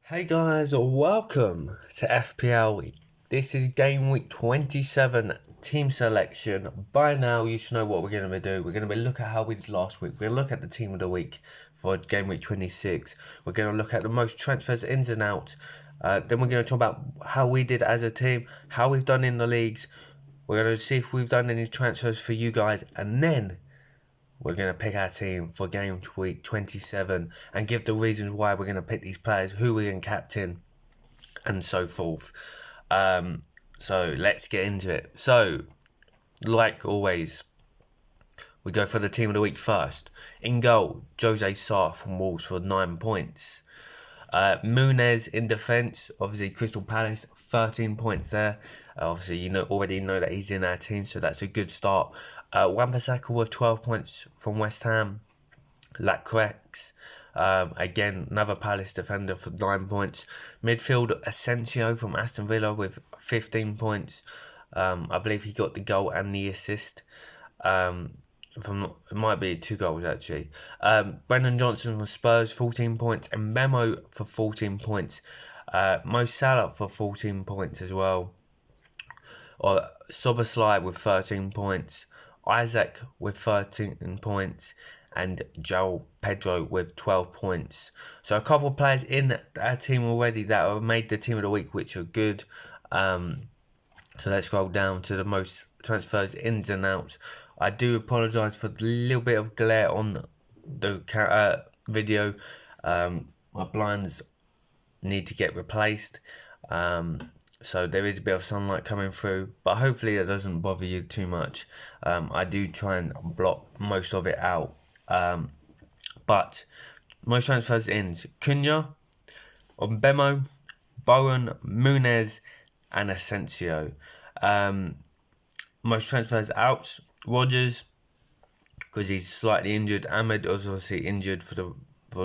Hey guys, welcome to FPL Week. This is Game Week 27 team selection. By now, you should know what we're going to do. We're going to look at how we did last week. We're going to look at the team of the week for Game Week 26. We're going to look at the most transfers ins and outs. Then we're going to talk about how we did as a team, how we've done in the leagues. We're going to see if we've done any transfers for you guys, and then we're going to pick our team for Game Week 27 and give the reasons why we're going to pick these players, who we're going to captain, and so forth. So let's get into it. So, like always, we go for the team of the week first. In goal, Jose Sarr from Wolves for 9 points. Muniz in defence, obviously Crystal Palace, 13 points there. Obviously, already know that he's in our team, so that's a good start. Wan-Bissaka with 12 points from West Ham. Lacrex, again, another Palace defender for 9 points. Midfield, Asensio from Aston Villa with 15 points. I believe he got the goal and the assist. It might be 2 goals actually. Brendan Johnson from Spurs, 14 points, and Memo for 14 points. Mo Salah for 14 points as well. Or Szoboszlai with 13 points. Isaac with 13 points. And Joel Pedro with 12 points. So a couple of players in our team already that have made the team of the week, which are good. So let's scroll down to the most transfers ins and outs. I do apologise for the little bit of glare on the video. My blinds need to get replaced. So there is a bit of sunlight coming through, but hopefully it doesn't bother you too much. I do try and block most of it out. But most transfers ins: Cunha, Mbemo, Bowen, Muniz, and Asensio. Most transfers outs: Rodgers, because he's slightly injured. Ahmed was obviously injured for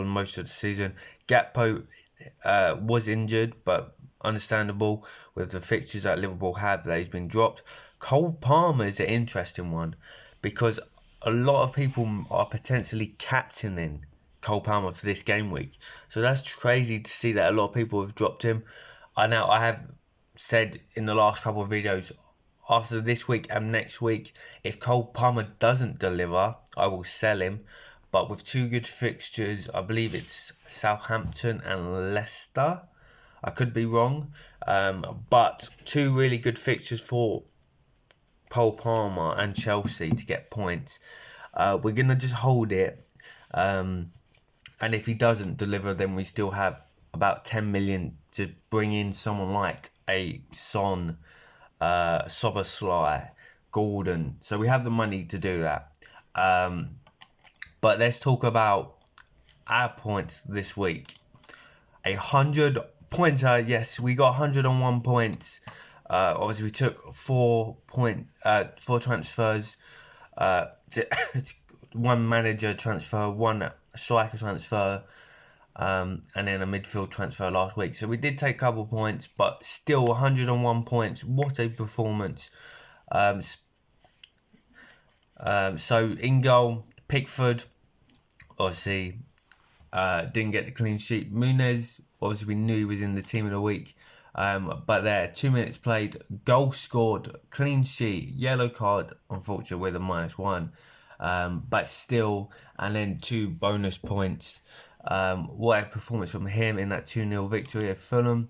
most of the season. Gakpo was injured, but understandable with the fixtures that Liverpool have that he's been dropped. Cole Palmer is an interesting one because a lot of people are potentially captaining Cole Palmer for this game week. So that's crazy to see that a lot of people have dropped him. I have said in the last couple of videos, after this week and next week, if Cole Palmer doesn't deliver, I will sell him. But with 2 good fixtures, I believe it's Southampton and Leicester. I could be wrong. But 2 really good fixtures for Cole Palmer and Chelsea to get points. We're going to just hold it. And if he doesn't deliver, then we still have about 10 million to bring in someone like a Son, Szoboszlai, Gordon. So we have the money to do that. But let's talk about our points this week. 100 pointer, yes, we got 101 points. Obviously, we took 4 transfers, 1 manager transfer, 1 striker transfer, and then a midfield transfer last week. So we did take a couple of points, but still 101 points. What a performance! So in goal, Pickford, obviously, didn't get the clean sheet. Muniz, obviously, we knew he was in the team of the week. But there, 2 minutes played, goal scored, clean sheet, yellow card, unfortunately with a -1. But still, and then 2 bonus points. What a performance from him in that 2-0 victory of Fulham.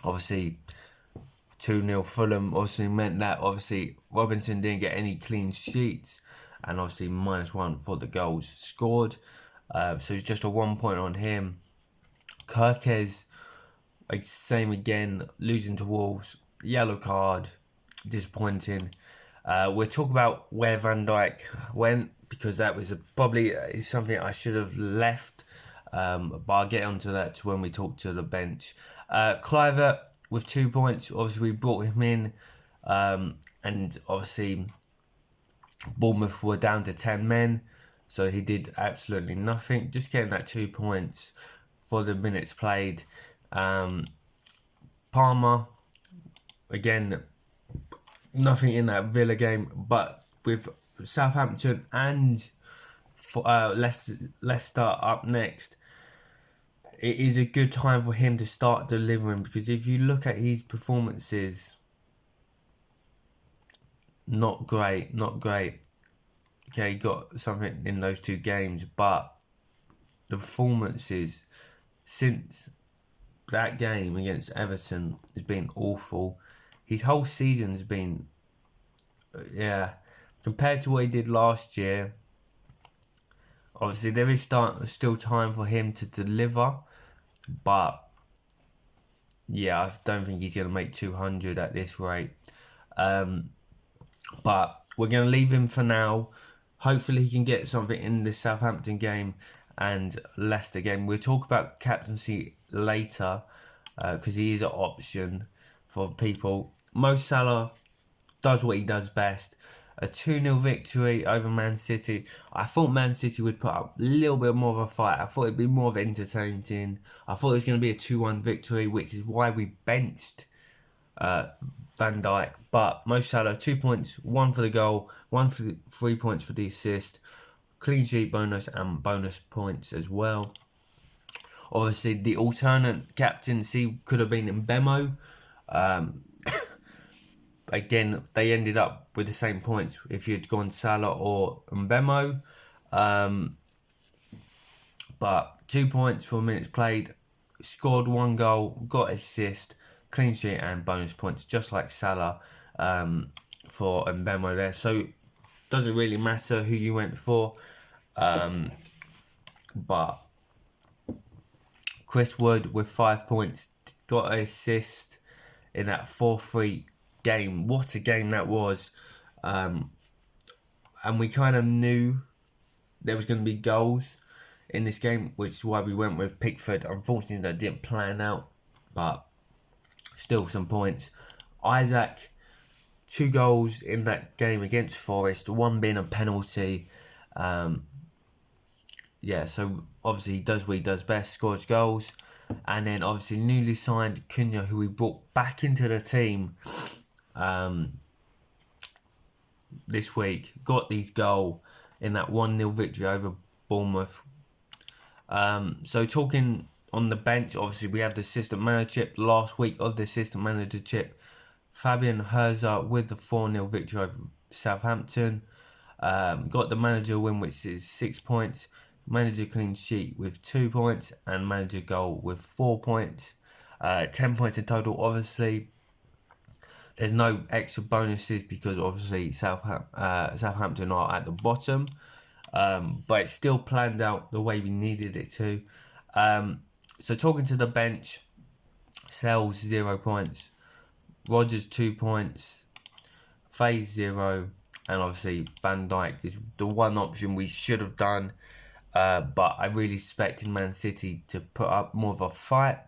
Obviously, 2-0 Fulham obviously meant that obviously Robinson didn't get any clean sheets, and obviously -1 for the goals scored. So it's just a 1 point on him. Kirkes, like same again, losing to Wolves, yellow card, disappointing. We'll talk about where Van Dijk went because that was probably something I should have left, but I'll get onto that when we talk to the bench. Kluivert with 2 points, obviously we brought him in, and obviously Bournemouth were down to 10 men, so he did absolutely nothing, just getting that 2 points for the minutes played. Palmer, again, nothing in that Villa game, but with Southampton and Leicester up next, it is a good time for him to start delivering, because if you look at his performances, not great. Okay, he got something in those 2 games, but the performances since that game against Everton has been awful. His whole season's been, compared to what he did last year. Obviously, there is still time for him to deliver, but yeah, I don't think he's going to make 200 at this rate. But we're going to leave him for now. Hopefully, he can get something in the Southampton game and Leicester game. We'll talk about captaincy later, because he is an option for people. Mo Salah does what he does best. A 2-0 victory over Man City. I thought Man City would put up a little bit more of a fight. I thought it'd be more of entertaining. I thought it was going to be a 2-1 victory, which is why we benched Van Dijk. But Mo Salah, 2 points, 1 for the goal, 1 for 3 points for the assist, clean sheet bonus and bonus points as well. Obviously, the alternate captaincy could have been in Bemo. Again, they ended up with the same points if you'd gone Salah or Mbemo. But 2 points for minutes played, scored 1 goal, got assist, clean sheet and bonus points, just like Salah for Mbemo there. So, doesn't really matter who you went for. But Chris Wood with 5 points, got an assist in that 4-3 game. What a game that was. And we kind of knew there was going to be goals in this game, which is why we went with Pickford. Unfortunately, that didn't plan out, but still some points. Isaac, 2 goals in that game against Forest, 1 being a penalty. So obviously he does what he does best, scores goals. And then obviously newly signed Cunha, who we brought back into the team this week, got his goal in that 1-0 victory over Bournemouth. So talking on the bench, obviously we have the assistant managership. Last week of the assistant managership, Fabian Herzer with the 4-0 victory over Southampton. Got the manager win, which is 6 points. Manager clean sheet with 2 points. And manager goal with 4 points. 10 points in total. Obviously, there's no extra bonuses because obviously Southampton are at the bottom. But it's still planned out the way we needed it to. So talking to the bench, Sells 0 points. Rodgers 2 points. Faye 0. And obviously Van Dijk is the one option we should have done. But I really expected Man City to put up more of a fight,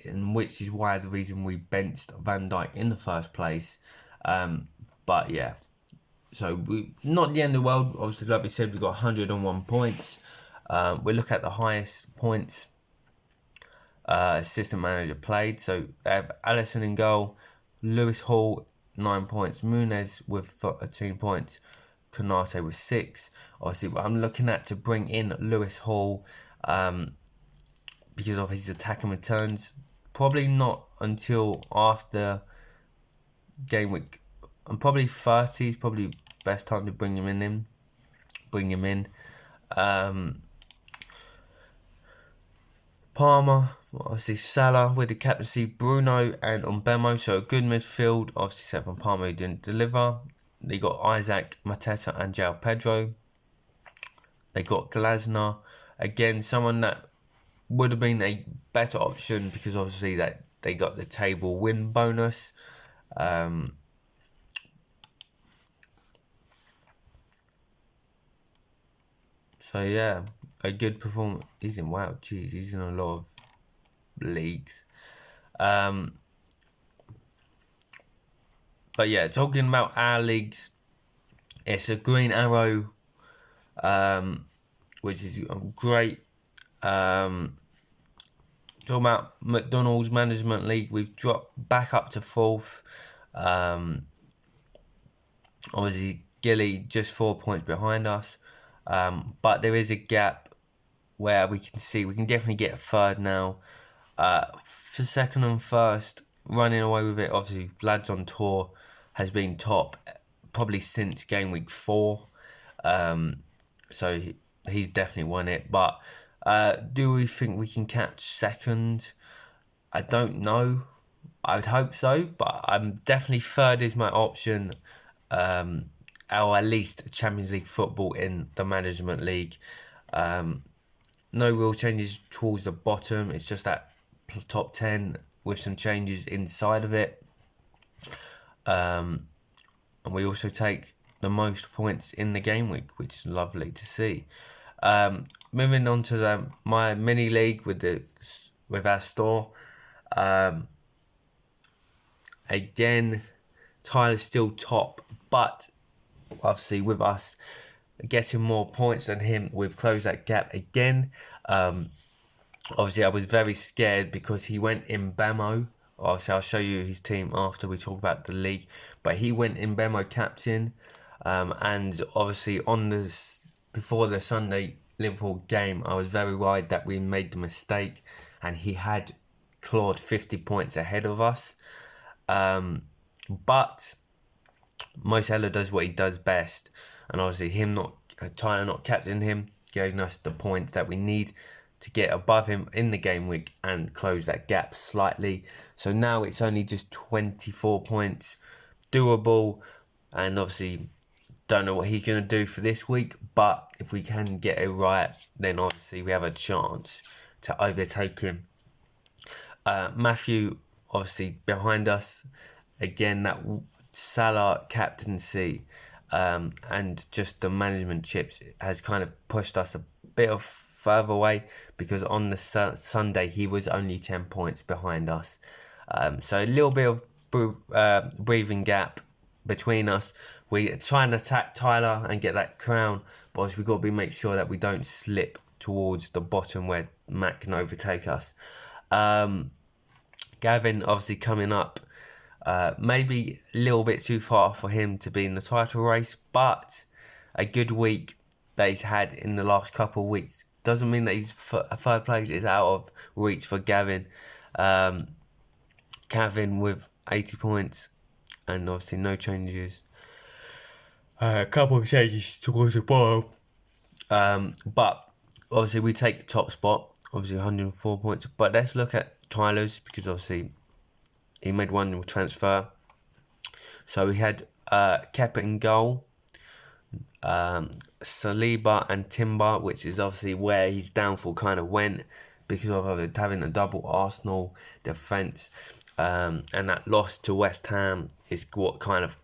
in which is why the reason we benched Van Dijk in the first place. But yeah, so not the end of the world. Obviously, like we said, we got 101 points. We look at the highest points assistant manager played. So they have Alisson in goal, Lewis Hall 9 points, Muniz with 13 points, Konate with 6. Obviously, I'm looking at to bring in Lewis Hall because of his attacking returns. Probably not until after game week. I'm probably 30. It's probably best time to bring him in. Palmer, obviously Salah with the captaincy, Bruno and Mbemo. So a good midfield. Obviously, except for Palmer, who didn't deliver. They got Isaac, Mateta and João Pedro. They got Glasner. Again, someone that would have been a better option because obviously that they got the table win bonus. So yeah, a good performance. He's in he's in a lot of leagues. But yeah, talking about our leagues, it's a green arrow, which is great. Talking about McDonald's Management League, we've dropped back up to 4th. Obviously, Gilly just 4 points behind us. But there is a gap where we can see we can definitely get a third now. For second and first, running away with it. Obviously, lads on tour has been top probably since game week 4. So he's definitely won it. But do we think we can catch second? I don't know. I would hope so, but I'm definitely third is my option. Or at least Champions League football in the Management League. No real changes towards the bottom. It's just that top 10 with some changes inside of it. And we also take the most points in the game week, which is lovely to see. Moving on to my mini league with our store. Again, Tyler's still top, but obviously with us getting more points than him, we've closed that gap again. Obviously, I was very scared because he went in Bemo. Obviously, I'll show you his team after we talk about the league. But he went in Bemo captain. And obviously, before the Sunday Liverpool game, I was very worried that we made the mistake. And he had clawed 50 points ahead of us. But Mo Salah does what he does best. And obviously, Tyler not captaining him, gave us the points that we need to get above him in the game week and close that gap slightly. So now it's only just 24 points, doable, and obviously don't know what he's going to do for this week, but if we can get it right, then obviously we have a chance to overtake him. Matthew obviously behind us, again that Salah captaincy and just the management chips has kind of pushed us a bit of further away, because on the Sunday he was only 10 points behind us. So a little bit of breathing gap between us. We try and attack Tyler and get that crown, but we've got to make sure that we don't slip towards the bottom where Matt can overtake us. Gavin obviously coming up, maybe a little bit too far for him to be in the title race, but a good week that he's had in the last couple of weeks doesn't mean that he's third place is out of reach for Gavin. Gavin with 80 points and obviously no changes. A couple of changes towards the bottom. But obviously we take the top spot, obviously 104 points. But let's look at Tyler's, because obviously he made one transfer. So we had Kepa in goal, Saliba and Timber, which is obviously where his downfall kind of went, because of having a double Arsenal defence, and that loss to West Ham is what kind of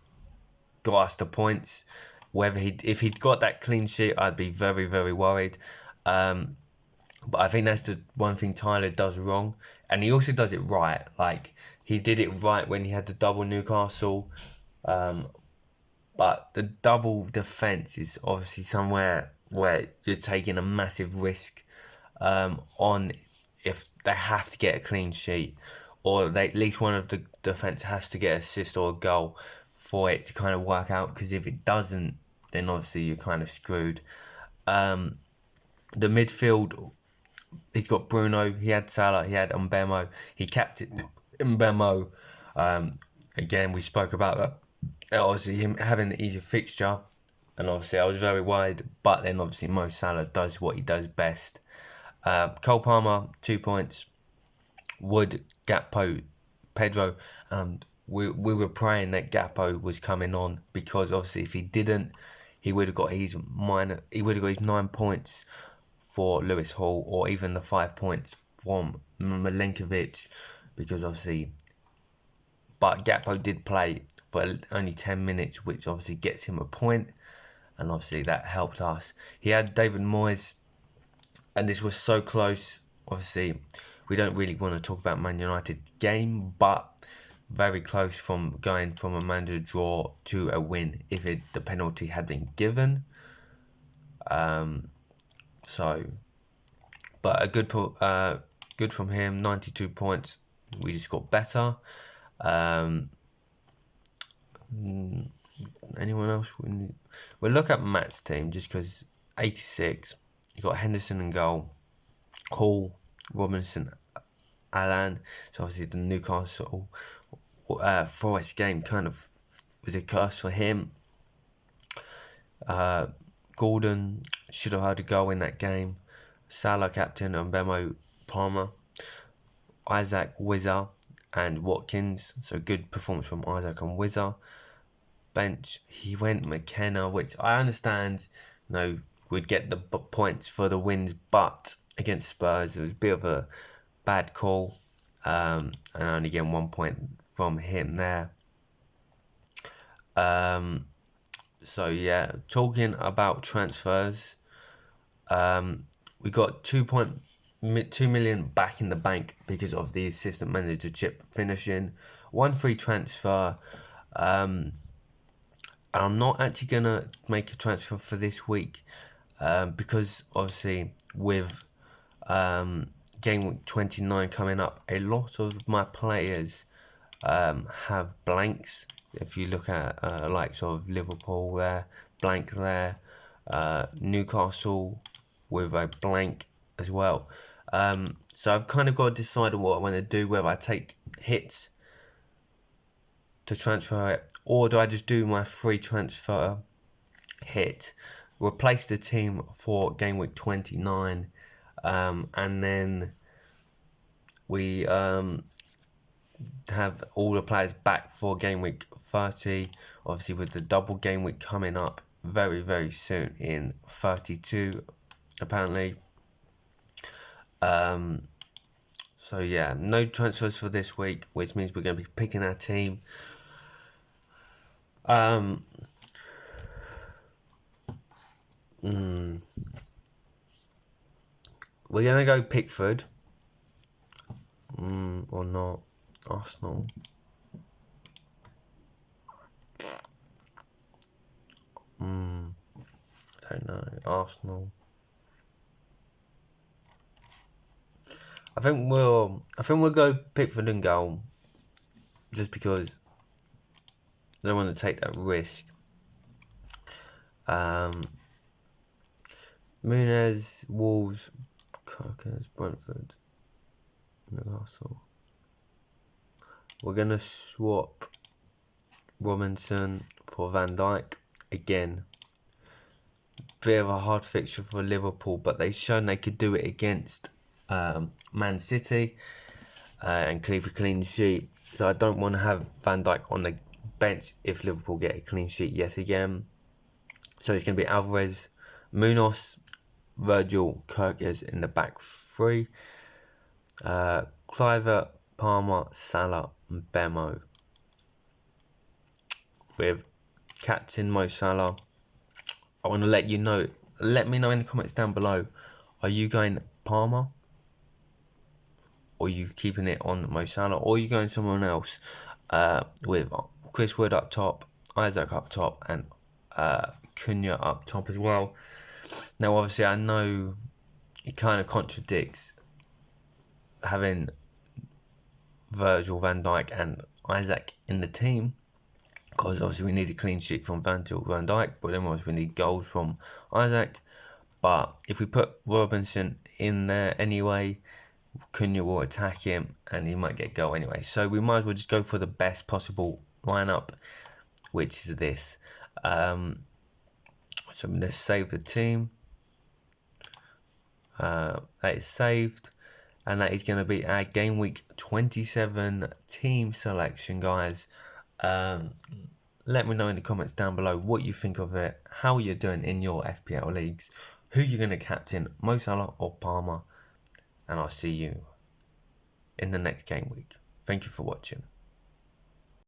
got us the points. If he'd got that clean sheet, I'd be very, very worried. But I think that's the one thing Tyler does wrong, and he also does it right. Like, he did it right when he had the double Newcastle. But the double defence is obviously somewhere where you're taking a massive risk on if they have to get a clean sheet, or at least one of the defence has to get an assist or a goal for it to kind of work out, because if it doesn't, then obviously you're kind of screwed. The midfield, he's got Bruno, he had Salah, he had Mbemo, he kept it Mbemo. Again, we spoke about that. Obviously, him having the easier fixture, and obviously I was very worried. But then obviously Mo Salah does what he does best. Cole Palmer 2 points. Wood, Gakpo, Pedro, and we were praying that Gakpo was coming on, because obviously if he didn't, he would have got his 9 points for Lewis Hall, or even the 5 points from Milenkovic, because obviously. But Gakpo did play for only 10 minutes, which obviously gets him a point, and obviously that helped us. He had David Moyes, and this was so close. Obviously, we don't really want to talk about Man United game, but very close from going from a manager draw to a win if the penalty had been given. But a good from him, 92 points. We just got better. Anyone else? We'll look at Matt's team, just because 86. You got Henderson in goal, Hall, Robinson, Alan. So obviously the Newcastle Forest game kind of was a curse for him. Gordon should have had a goal in that game. Salah captain and Bemo Palmer, Isaac Wizard and Watkins. So good performance from Isaac and Wizard. Bench, he went McKenna, which I understand, would get the points for the wins, but against Spurs, it was a bit of a bad call, and only getting 1 point from him there. So yeah, talking about transfers, we got 2 million back in the bank because of the assistant manager chip finishing. 1 free transfer. I'm not actually gonna make a transfer for this week, because obviously with game week 29 coming up, a lot of my players have blanks. If you look at likes of Liverpool there, blank there, Newcastle with a blank as well. So I've kind of got to decide on what I want to do, whether I take hits to transfer it, or do I just do my free transfer hit, replace the team for game week 29, and then we have all the players back for game week 30, obviously with the double game week coming up very, very soon in 32 apparently. So yeah, no transfers for this week, which means we're going to be picking our team. We're going to go Pickford. Or not. Arsenal. I don't know. Arsenal. I think we'll go Pickford and goal, just because I don't want to take that risk. Muniz, Wolves, Kirkers, Brentford, Newcastle. We're gonna swap Robinson for Van Dijk again. Bit of a hard fixture for Liverpool, but they've shown they could do it against Man City and keep a clean sheet. So I don't want to have Van Dijk on the bench if Liverpool get a clean sheet yet again. So it's going to be Alvarez, Munoz, Virgil, Kirkers in the back three. Cliver, Palmer, Salah and Bemo. With captain Mo Salah. I want to let me know in the comments down below, are you going Palmer? Or are you keeping it on Mo Salah? Or are you going someone else with Chris Wood up top, Isaac up top and Cunha up top as well? Now obviously I know it kind of contradicts having Virgil, Van Dijk and Isaac in the team, because obviously we need a clean sheet from Van Dijk, but then obviously we need goals from Isaac. But if we put Robinson in there anyway, Cunha will attack him and he might get a goal anyway. So we might as well just go for the best possible lineup, which is this. So let's save the team. That is saved. And that is going to be our game week 27 team selection, guys. Let me know in the comments down below what you think of it, how you're doing in your FPL leagues, who you're going to captain, Mo Salah or Palmer. And I'll see you in the next game week. Thank you for watching.